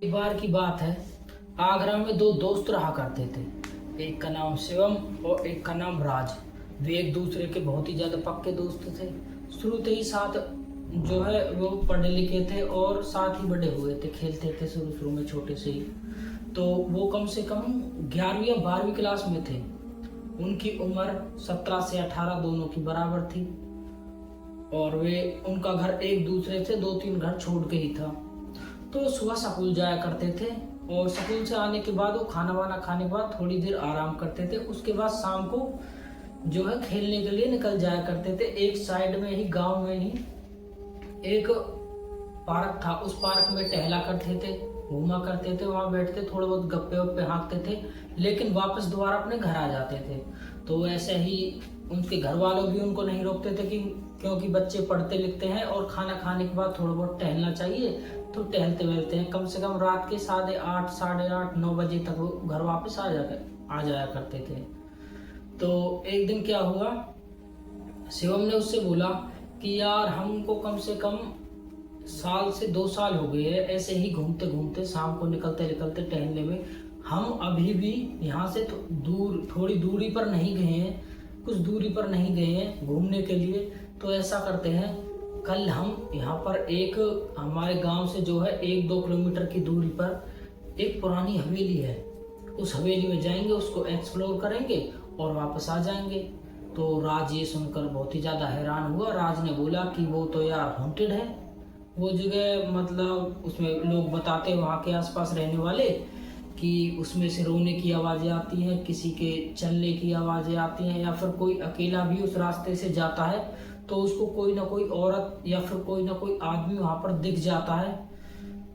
एक बार की बात है। आगरा में दो दोस्त रहा करते थे। एक का नाम शिवम और एक का नाम राज। वे एक दूसरे के बहुत ही ज्यादा पक्के दोस्त थे। शुरू से ही साथ जो है वो पढ़े लिखे थे और साथ ही बड़े हुए थे, खेलते थे शुरू शुरू में छोटे से ही। तो वो कम से कम 11वीं या 12वीं क्लास में थे। उनकी उम्र 17 से 18 दोनों की बराबर थी और वे उनका घर एक दूसरे से 2-3 घर छोड़ के ही था। तो सुबह स्कूल जाया करते थे और स्कूल से आने के बाद वो खाना वाना खाने के बाद थोड़ी देर आराम करते थे। उसके बाद शाम को जो है खेलने के लिए निकल जाया करते थे। एक साइड में ही गांव में ही एक पार्क था, उस पार्क में टहला करते थे, घूमा करते थे, वहां बैठते थोड़े बहुत गप्पे वप्पे हाँकते थे, लेकिन वापस दोबारा अपने घर आ जाते थे। तो ऐसे ही उनके घर वालों भी उनको नहीं रोकते थे कि क्योंकि बच्चे पढ़ते लिखते हैं और खाना खाने के बाद थोड़ा बहुत टहलना चाहिए, तो टहलते वहलते हैं। कम से कम रात के 8:30, 8:30, 9 बजे तक वो घर वापस आ जाया करते थे। तो एक दिन क्या हुआ, शिवम ने उससे बोला कि यार हमको कम से कम साल से 2 साल हो गए हैं ऐसे ही घूमते घूमते, शाम को निकलते निकलते टहलने में। हम अभी भी यहाँ से थोड़ी दूरी पर नहीं गए हैं, कुछ दूरी पर नहीं गए हैं घूमने के लिए। तो ऐसा करते हैं, कल हम यहाँ पर एक हमारे गांव से जो है 1-2 किलोमीटर की दूरी पर एक पुरानी हवेली है, उस हवेली में जाएंगे, उसको एक्सप्लोर करेंगे और वापस आ जाएंगे। तो राज ये सुनकर बहुत ही ज़्यादा हैरान हुआ। राज ने बोला कि वो तो यार हॉन्टेड है वो जगह, मतलब उसमें लोग बताते हैं वहाँ के आसपास रहने वाले कि उसमें से रोने की आवाज़ें आती हैं, किसी के चलने की आवाज़ें आती हैं, या फिर कोई अकेला भी उस रास्ते से जाता है तो उसको कोई ना कोई औरत या फिर कोई ना कोई आदमी वहाँ पर दिख जाता है।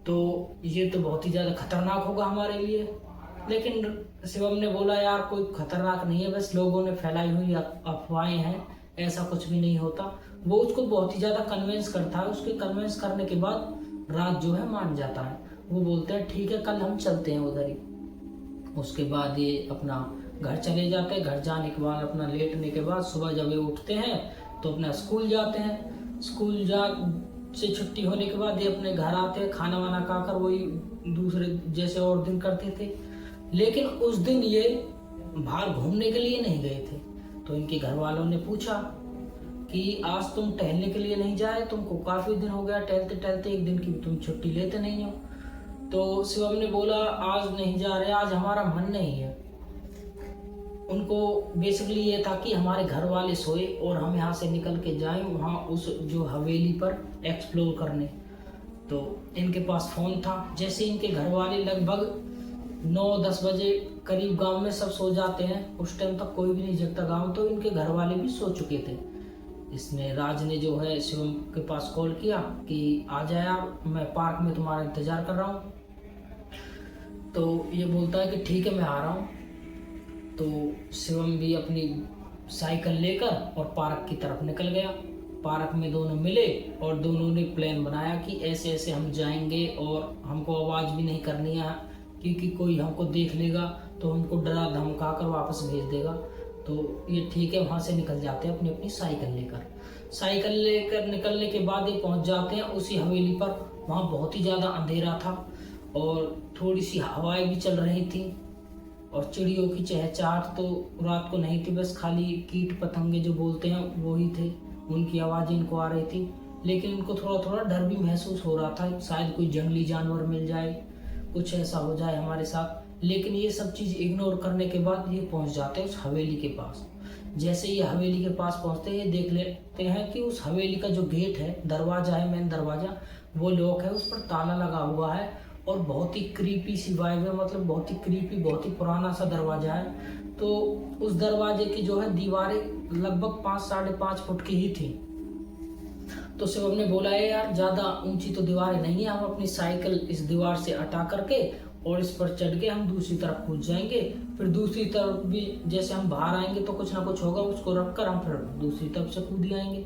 तो ये तो बहुत ही ज़्यादा खतरनाक होगा हमारे लिए। लेकिन शिवम ने बोला यार कोई खतरनाक नहीं है, बस लोगों ने फैलाई हुई अफवाहें हैं, ऐसा कुछ भी नहीं होता। वो उसको बहुत ही ज़्यादा कन्विंस करता है। उसके कन्विंस करने के बाद राज जो है मान जाता है। वो बोलते हैं ठीक है कल हम चलते हैं उधर ही। उसके बाद ये अपना घर चले जाते हैं। घर जाने के बाद अपना लेटने के बाद सुबह जब ये उठते हैं तो अपना स्कूल जाते हैं। स्कूल से छुट्टी होने के बाद ये अपने घर आते हैं, खाना वाना खाकर वही दूसरे जैसे और दिन करते थे। लेकिन उस दिन ये बाहर घूमने के लिए नहीं गए थे। तो इनके घर वालों ने पूछा कि आज तुम टहलने के लिए नहीं जाए, तुमको काफी दिन हो गया टहलते टहलते, एक दिन की तुम छुट्टी लेते नहीं हो। तो शिवम ने बोला आज नहीं जा रहे, आज हमारा मन नहीं है। उनको बेसिकली ये था कि हमारे घर वाले सोए और हम यहाँ से निकल के जाएं वहाँ उस जो हवेली पर एक्सप्लोर करने। तो इनके पास फोन था। जैसे इनके घर वाले लगभग 9-10 बजे करीब गांव में सब सो जाते हैं, उस टाइम तक कोई भी नहीं जगता गांव, तो इनके घर वाले भी सो चुके थे। इसने राज ने जो है शिवम के पास कॉल किया कि आ जाए आप, मैं पार्क में तुम्हारा इंतजार कर रहा हूँ। तो ये बोलता है कि ठीक है मैं आ रहा हूँ। तो शिवम भी अपनी साइकिल लेकर और पार्क की तरफ निकल गया। पार्क में दोनों मिले और दोनों ने प्लान बनाया कि ऐसे ऐसे हम जाएंगे और हमको आवाज़ भी नहीं करनी है क्योंकि कोई हमको देख लेगा तो हमको डरा धमका कर वापस भेज देगा। तो ये ठीक है, वहाँ से निकल जाते हैं अपनी अपनी साइकिल लेकर निकलने के बाद ये पहुँच जाते हैं उसी हवेली पर। वहाँ बहुत ही ज़्यादा अंधेरा था और थोड़ी सी हवाएं भी चल रही थी और चिड़ियों की चहचहाट तो रात को नहीं थी, बस खाली कीट पतंगे जो बोलते हैं वो ही थे, उनकी आवाज़ें इनको आ रही थी। लेकिन इनको थोड़ा थोड़ा डर भी महसूस हो रहा था, शायद कोई जंगली जानवर मिल जाए, कुछ ऐसा हो जाए हमारे साथ। लेकिन ये सब चीज़ इग्नोर करने के बाद ये पहुंच जाते हैं उस हवेली के पास। जैसे ये हवेली के पास पहुंचते हैं, ये देख लेते हैं कि उस हवेली का जो गेट है, दरवाजा है, मेन दरवाजा, वो लॉक है, उस पर ताला लगा हुआ है और बहुत ही क्रीपी सी वाइब है, मतलब बहुत ही क्रीपी, बहुत ही पुराना सा दरवाजा है। तो उस दरवाजे की जो है दीवारें लगभग 5-5.5 फुट की ही थी। तो शिवम ने बोला है यार ज्यादा ऊंची तो दीवारें नहीं है, हम अपनी साइकिल इस दीवार से हटा करके और इस पर चढ़ के हम दूसरी तरफ कूद जाएंगे, फिर दूसरी तरफ भी जैसे हम बाहर आएंगे तो कुछ ना कुछ होगा, उसको रख कर हम फिर दूसरी तरफ से कूद आएंगे।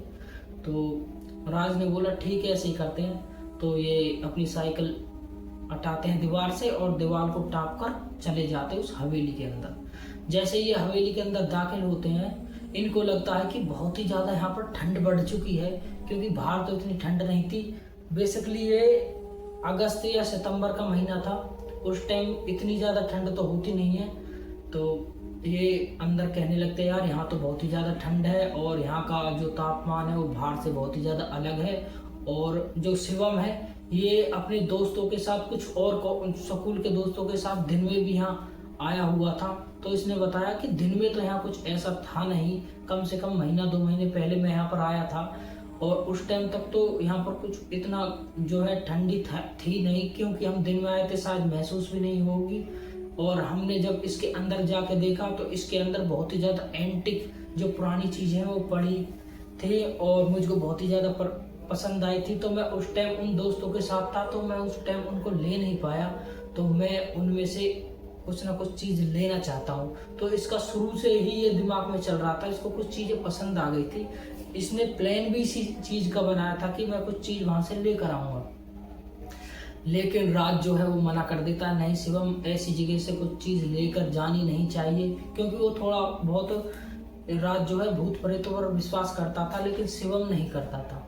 तो राज ने बोला ठीक है ऐसे ही करते हैं। तो ये अपनी साइकिल हटाते हैं दीवार से और दीवार को टाप कर चले जाते हैं उस हवेली के अंदर। जैसे ये हवेली के अंदर दाखिल होते हैं, इनको लगता है कि बहुत ही ज़्यादा यहाँ पर ठंड बढ़ चुकी है, क्योंकि बाहर तो इतनी ठंड नहीं थी। बेसिकली ये अगस्त या सितंबर का महीना था। उस टाइम इतनी ज़्यादा ठंड तो होती नहीं है। तो ये अंदर कहने लगते हैं यार यहाँ तो बहुत ही ज़्यादा ठंड है और यहाँ का जो तापमान है वो बाहर से बहुत ही ज़्यादा अलग है। और जो शिवम है ये अपने दोस्तों के साथ कुछ और स्कूल के दोस्तों के साथ दिन में भी यहाँ आया हुआ था। तो इसने बताया कि दिन में तो यहाँ कुछ ऐसा था नहीं, कम से कम महीना 2 महीने पहले मैं यहाँ पर आया था और उस टाइम तक तो यहाँ पर कुछ इतना जो है ठंडी थी नहीं, क्योंकि हम दिन में आए थे, शायद महसूस भी नहीं होगी। और हमने जब इसके अंदर जाके देखा तो इसके अंदर बहुत ही ज़्यादा एंटिक जो पुरानी चीज़ें वो पड़ी थी और मुझको बहुत ही ज़्यादा पसंद आई थी। तो मैं उस टाइम उन दोस्तों के साथ था तो मैं उस टाइम उनको ले नहीं पाया, तो मैं उनमें से कुछ ना कुछ चीज़ लेना चाहता हूँ। तो इसका शुरू से ही ये दिमाग में चल रहा था, इसको कुछ चीज़ें पसंद आ गई थी। इसने प्लान भी इसी चीज़ का बनाया था कि मैं कुछ चीज़ वहाँ से लेकर आऊँगा, लेकिन राज जो है वो मना कर देता है, नहीं शिवम ऐसी जगह से कुछ चीज़ लेकर जानी नहीं चाहिए, क्योंकि वो थोड़ा बहुत राज जो है भूत प्रेतों पर विश्वास करता था लेकिन शिवम नहीं करता था।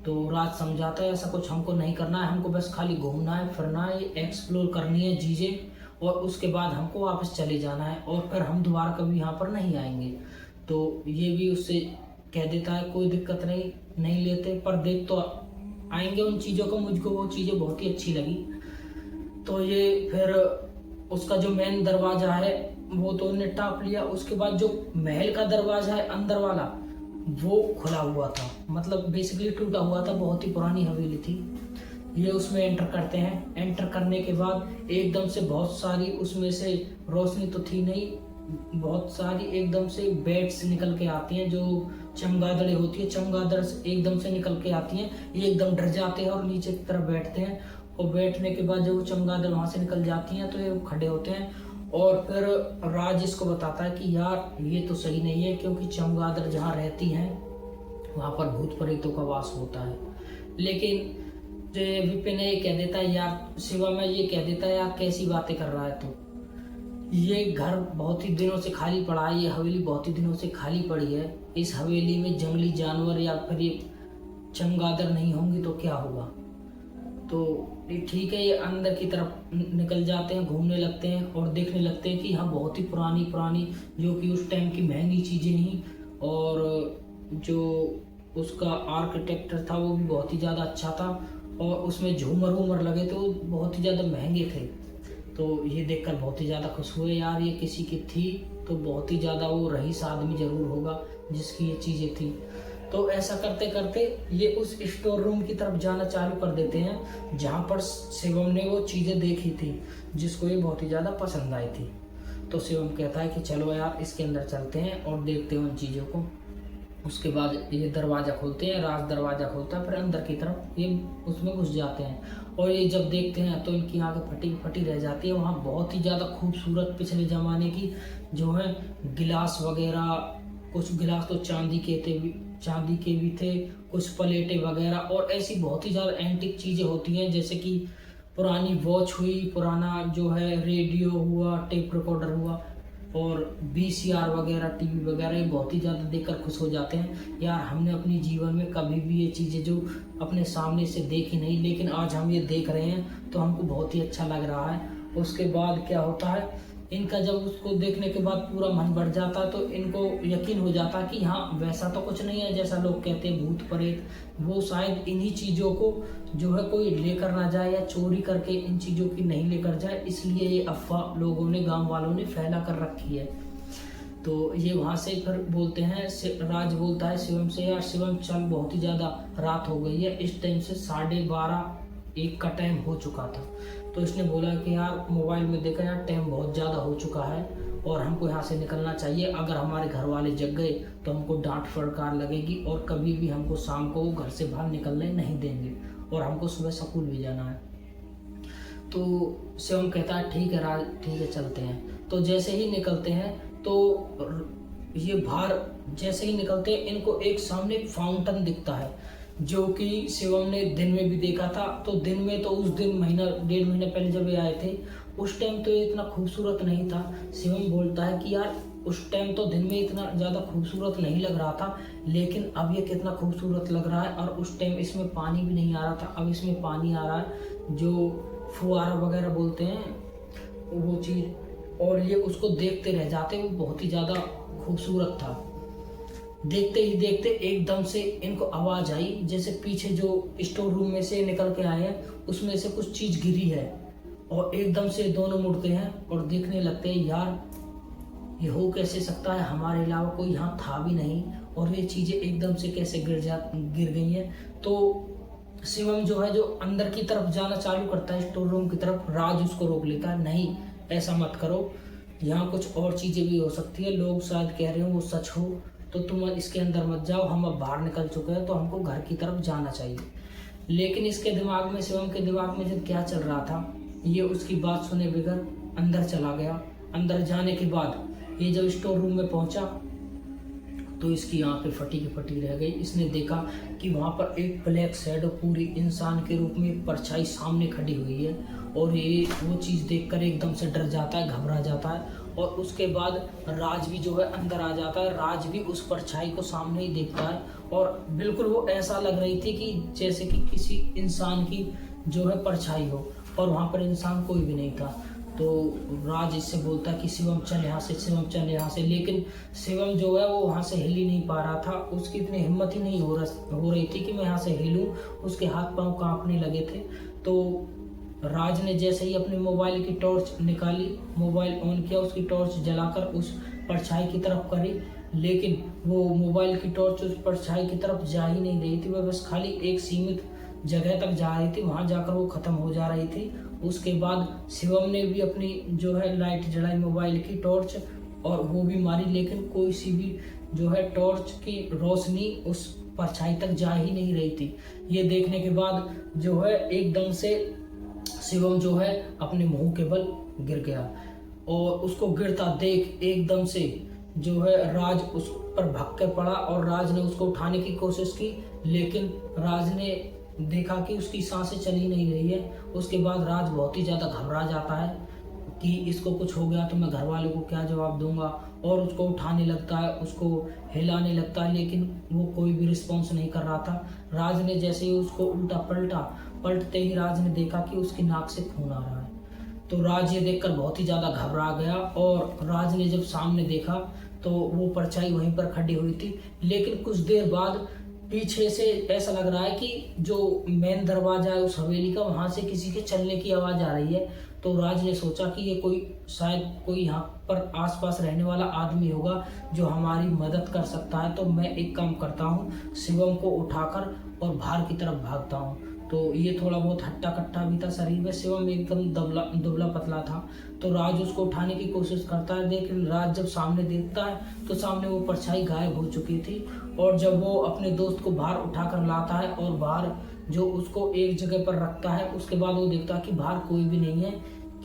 तो राज समझाता है ऐसा कुछ हमको नहीं करना है, हमको बस खाली घूमना है, फिरना है, एक्सप्लोर करनी है चीज़ें और उसके बाद हमको वापस चले जाना है और फिर हम दोबारा कभी यहाँ पर नहीं आएंगे। तो ये भी उससे कह देता है कोई दिक्कत नहीं लेते, पर देख तो आएंगे उन चीज़ों को। मुझको वो चीज़ें बहुत ही अच्छी लगी। तो ये फिर उसका जो मेन दरवाज़ा है वो तो उन्होंने टाप लिया। उसके बाद जो महल का दरवाज़ा है अंदर वाला वो खुला हुआ था, मतलब बेसिकली टूटा हुआ था, बहुत ही पुरानी हवेली थी। ये उसमें एंटर करते हैं। एंटर करने के बाद एकदम से बहुत सारी उसमें से रोशनी तो थी नहीं, बहुत सारी एकदम से बैट्स निकल के आती हैं, जो चमगादड़ें होती है, चमगादड़ एकदम से निकल के आती हैं। ये एकदम डर जाते हैं और नीचे की तरफ बैठते हैं और बैठने के बाद जब वो चमगादड़ वहाँ से निकल जाती हैं तो ये खड़े होते हैं। और फिर राज इसको बताता है कि यार ये तो सही नहीं है, क्योंकि चमगादड़ जहाँ रहती हैं वहाँ पर भूत प्रेतों का वास होता है। लेकिन जो विपिन है ये कह देता है यार, शिवम है ये कह देता है यार कैसी बातें कर रहा है तू, ये घर बहुत ही दिनों से खाली पड़ा है, ये हवेली बहुत ही दिनों से खाली पड़ी है, इस हवेली में जंगली जानवर या फिर ये चमगादड़ नहीं होंगी तो क्या होगा। तो ठीक है, ये अंदर की तरफ निकल जाते हैं, घूमने लगते हैं और देखने लगते हैं कि यहाँ बहुत ही पुरानी पुरानी जो कि उस टाइम की महंगी चीज़ें नहीं, और जो उसका आर्किटेक्चर था वो भी बहुत ही ज़्यादा अच्छा था और उसमें झूमर वूमर लगे थे वो बहुत ही ज़्यादा महंगे थे। तो ये देखकर बहुत ही ज़्यादा खुश हुए, यार ये किसी की थी तो बहुत ही ज़्यादा वो रईस आदमी ज़रूर होगा जिसकी ये चीज़ें थी। तो ऐसा करते करते ये उस स्टोर रूम की तरफ जाना चालू कर देते हैं जहाँ पर शिवम ने वो चीज़ें देखी थी जिसको ये बहुत ही ज़्यादा पसंद आई थी। तो शिवम कहता है कि चलो यार इसके अंदर चलते हैं और देखते हैं उन चीज़ों को। उसके बाद ये दरवाज़ा खोलते हैं, राज दरवाज़ा खोलता है, फिर अंदर की तरफ ये उसमें घुस जाते हैं और ये जब देखते हैं तो इनकी आंखें फटी फटी रह जाती है। वहाँ बहुत ही ज़्यादा खूबसूरत पिछले ज़माने की जो है गिलास वगैरह, कुछ गिलास तो चांदी के भी थे, कुछ प्लेटें वगैरह और ऐसी बहुत ही ज़्यादा एंटिक चीज़ें होती हैं, जैसे कि पुरानी वॉच हुई, पुराना जो है रेडियो हुआ, टेप रिकॉर्डर हुआ और VCR वगैरह, टीवी वगैरह, ये बहुत ही ज़्यादा देखकर खुश हो जाते हैं। यार हमने अपने जीवन में कभी भी ये चीज़ें जो अपने सामने से देखी नहीं, लेकिन आज हम ये देख रहे हैं तो हमको बहुत ही अच्छा लग रहा है। उसके बाद क्या होता है, इनका जब उसको देखने के बाद पूरा मन बढ़ जाता है तो इनको यकीन हो जाता है कि हाँ वैसा तो कुछ नहीं है जैसा लोग कहते हैं भूत प्रेत, वो शायद इन्हीं चीज़ों को जो है कोई लेकर ना जाए या चोरी करके इन चीज़ों की नहीं लेकर जाए, इसलिए ये अफवाह लोगों ने, गांव वालों ने फैला कर रखी है। तो ये वहाँ से फिर बोलते हैं, राज बोलता है शिवम से, यार शिवम चल बहुत ही ज़्यादा रात हो गई है, इस टाइम से 12:30-1 का टाइम हो चुका था। तो इसने बोला कि यार मोबाइल में देखा यार टाइम बहुत ज़्यादा हो चुका है और हमको यहाँ से निकलना चाहिए, अगर हमारे घर वाले जग गए तो हमको डांट फटकार लगेगी और कभी भी हमको शाम को घर से बाहर निकलने नहीं देंगे और हमको सुबह स्कूल भी जाना है। तो शिवम कहता है ठीक है राज, ठीक है चलते हैं। तो जैसे ही निकलते हैं तो ये बाहर जैसे ही निकलते हैं इनको एक सामने एक फाउंटेन दिखता है, जो कि शिवम ने दिन में भी देखा था। तो दिन में तो उस दिन 1.5 महीने पहले जब ये आए थे उस टाइम तो ये इतना खूबसूरत नहीं था। शिवम बोलता है कि यार उस टाइम तो दिन में इतना ज़्यादा खूबसूरत नहीं लग रहा था, लेकिन अब ये कितना खूबसूरत लग रहा है। और उस टाइम इसमें पानी भी नहीं आ रहा था, अब इसमें पानी आ रहा है, जो फुहारा वगैरह बोलते हैं वो चीज़। और ये उसको देखते रह जाते, वो बहुत ही ज़्यादा खूबसूरत था। देखते ही देखते एकदम से इनको आवाज़ आई, जैसे पीछे जो स्टोर रूम में से निकल के आए हैं उसमें से कुछ चीज़ गिरी है। और एकदम से दोनों मुड़ते हैं और देखने लगते हैं, यार ये हो कैसे सकता है, हमारे अलावा कोई यहाँ था भी नहीं और ये चीज़ें एकदम से कैसे गिर गई हैं। तो शिवम जो है, जो अंदर की तरफ जाना चालू करता है स्टोर रूम की तरफ, राज उसको रोक लेता है, नहीं ऐसा मत करो, यहाँ कुछ और चीज़ें भी हो सकती है, लोग शायद कह रहे हो वो सच हो, तो तुम इसके अंदर मत जाओ, हम अब बाहर निकल चुके हैं, तो हमको घर की तरफ जाना चाहिए। लेकिन इसके दिमाग में, शिवम के दिमाग में जब क्या चल रहा था, ये उसकी बात सुने बगैर अंदर चला गया। अंदर जाने के बाद ये जब स्टोर रूम में पहुंचा तो इसकी आंखें फटी की फटी रह गई। इसने देखा कि वहाँ पर एक ब्लैक शैडो पूरी इंसान के रूप में परछाई सामने खड़ी हुई है। और ये वो चीज़ देखकर एकदम से डर जाता है, घबरा जाता है। और उसके बाद राज भी जो है अंदर आ जाता है। राज भी उस परछाई को सामने ही देखता है और बिल्कुल वो ऐसा लग रही थी कि जैसे कि किसी इंसान की जो है परछाई हो, और वहाँ पर इंसान कोई भी नहीं था। तो राज इससे बोलता है कि शिवम चल यहाँ से, शिवम चल यहाँ से। लेकिन शिवम जो है वो वहाँ से हिल ही नहीं पा रहा था, उसकी इतनी हिम्मत ही नहीं हो रही थी कि मैं यहाँ से हिलूं। उसके हाथ पांव कांपने लगे थे। तो राज ने जैसे ही अपने मोबाइल की टॉर्च निकाली, मोबाइल ऑन किया, उसकी टॉर्च जलाकर उस परछाई की तरफ करी, लेकिन वो मोबाइल की टॉर्च उस परछाई की तरफ जा ही नहीं रही थी। वह बस खाली एक सीमित जगह तक जा रही थी, वहां जाकर वो खत्म हो जा रही थी। उसके बाद शिवम ने भी अपनी जो है लाइट जलाई, मोबाइल की टॉर्च, और वो भी मारी, लेकिन कोई सी भी जो है टॉर्च की रोशनी उस परछाई तक जा ही नहीं रही थी। ये देखने के बाद जो है एकदम से शिवम जो है अपने मुंह के बल गिर गया। और उसको गिरता देख एकदम से जो है राज उस पर भग के पड़ा और राज ने उसको उठाने की कोशिश की, लेकिन राज ने देखा कि उसकी सांसें चली नहीं रही है। उसके बाद राज बहुत ही ज़्यादा घबरा जाता है कि इसको कुछ हो गया तो मैं घर वालों को क्या जवाब दूंगा, और उसको उठाने लगता है, उसको हिलाने लगता है, लेकिन वो कोई भी रिस्पॉन्स नहीं कर रहा था। राज ने जैसे ही उसको उल्टा पलटते ही राज ने देखा कि उसकी नाक से खून आ रहा है। तो राज ये देखकर बहुत ही ज़्यादा घबरा गया, और राज ने जब सामने देखा तो वो परछाई वहीं पर खड़ी हुई थी। लेकिन कुछ देर बाद पीछे से ऐसा लग रहा है कि जो मेन दरवाजा है उस हवेली का, वहां से किसी के चलने की आवाज आ रही है। तो राज ने सोचा कि ये शायद कोई यहाँ पर आसपास रहने वाला आदमी होगा जो हमारी मदद कर सकता है। तो मैं एक काम करता हूँ, शिवम को उठाकर और बाहर की तरफ भागता हूँ। तो ये थोड़ा बहुत हट्टा कट्टा भी था शरीर में, शिवम एकदम दुबला पतला था। तो राज उसको उठाने की कोशिश करता है, लेकिन राज जब सामने देखता है तो सामने वो परछाई गायब हो चुकी थी। और जब वो अपने दोस्त को बाहर उठाकर लाता है और बाहर जो उसको एक जगह पर रखता है, उसके बाद वो देखता है कि बाहर कोई भी नहीं है,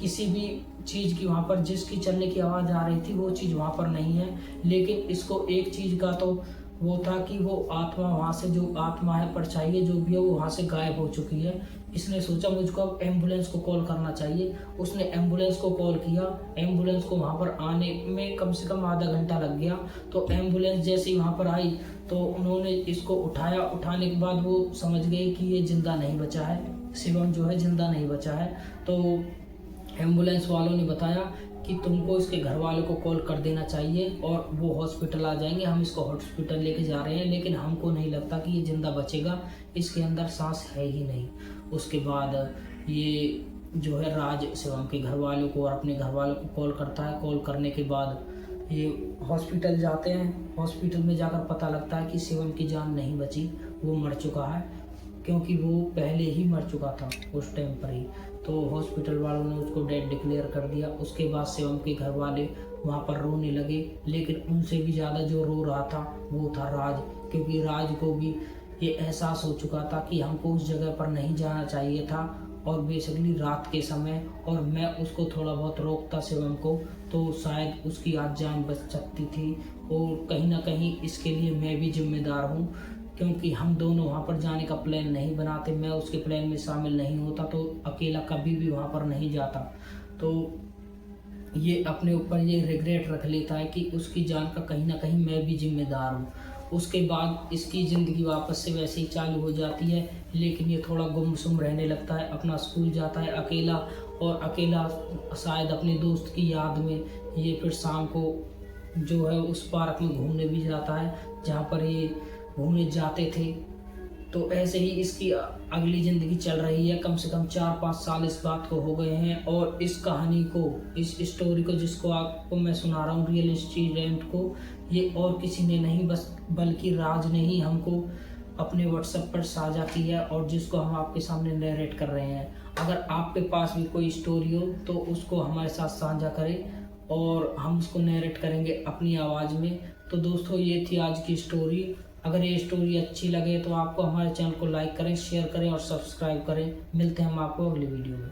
किसी भी चीज़ की वहाँ पर जिसकी चलने की आवाज़ आ रही थी वो चीज़ वहाँ पर नहीं है। लेकिन इसको एक चीज़ का तो वो था कि वो आत्मा वहाँ से, जो आत्मा है, परछाई है, जो भी है, वो वहाँ से गायब हो चुकी है। इसने सोचा मुझको अब एम्बुलेंस को कॉल करना चाहिए। उसने एम्बुलेंस को कॉल किया। एम्बुलेंस को वहाँ पर आने में कम से कम आधा घंटा लग गया। तो एम्बुलेंस जैसे ही वहाँ पर आई तो उन्होंने इसको उठाया। उठाने के बाद वो समझ गए कि ये जिंदा नहीं बचा है, शिवम जो है जिंदा नहीं बचा है। तो एम्बुलेंस वालों ने बताया कि तुमको इसके घर वालों को कॉल कर देना चाहिए और वो हॉस्पिटल आ जाएंगे, हम इसको हॉस्पिटल लेके जा रहे हैं, लेकिन हमको नहीं लगता कि ये जिंदा बचेगा, इसके अंदर सांस है ही नहीं। उसके बाद ये जो है राज शिवम के घर वालों को और अपने घर वालों को कॉल करता है। कॉल करने के बाद ये हॉस्पिटल जाते हैं। हॉस्पिटल में जाकर पता लगता है कि शिवम की जान नहीं बची, वो मर चुका है, क्योंकि वो पहले ही मर चुका था उस टाइम पर ही। तो हॉस्पिटल वालों ने उसको डेड डिक्लेयर कर दिया। उसके बाद शिवम के घर वाले वहाँ पर रोने लगे, लेकिन उनसे भी ज़्यादा जो रो रहा था वो था राज, क्योंकि राज को भी ये एहसास हो चुका था कि हमको उस जगह पर नहीं जाना चाहिए था, और बेसिकली रात के समय, और मैं उसको थोड़ा बहुत रोकता शिवम को तो शायद उसकी आज जान बच सकती थी। और कहीं ना कहीं इसके लिए मैं भी जिम्मेदार हूँ, क्योंकि हम दोनों वहाँ पर जाने का प्लान नहीं बनाते, मैं उसके प्लान में शामिल नहीं होता तो अकेला कभी भी वहाँ पर नहीं जाता। तो ये अपने ऊपर ये रिग्रेट रख लेता है कि उसकी जान का कहीं ना कहीं मैं भी जिम्मेदार हूँ। उसके बाद इसकी ज़िंदगी वापस से वैसे ही चालू हो जाती है, लेकिन ये थोड़ा गुमसुम रहने लगता है, अपना स्कूल जाता है अकेला, और अकेला शायद अपने दोस्त की याद में ये फिर शाम को जो है उस पार्क में घूमने भी जाता है जहाँ पर ये घूमने जाते थे। तो ऐसे ही इसकी अगली ज़िंदगी चल रही है। कम से कम 4-5 साल इस बात को हो गए हैं, और इस कहानी को, इस स्टोरी को जिसको आपको मैं सुना रहा हूँ, रियल इंसिडेंट को, ये और किसी ने नहीं बल्कि राज ने ही हमको अपने व्हाट्सएप पर साझा की है, और जिसको हम आपके सामने नरेट कर रहे हैं। अगर आपके पास भी कोई स्टोरी हो तो उसको हमारे साथ साझा करें, और हम उसको नरेट करेंगे अपनी आवाज़ में। तो दोस्तों, ये थी आज की स्टोरी। अगर ये स्टोरी अच्छी लगे तो आपको हमारे चैनल को लाइक करें, शेयर करें और सब्सक्राइब करें। मिलते हैं हम आपको अगली वीडियो में।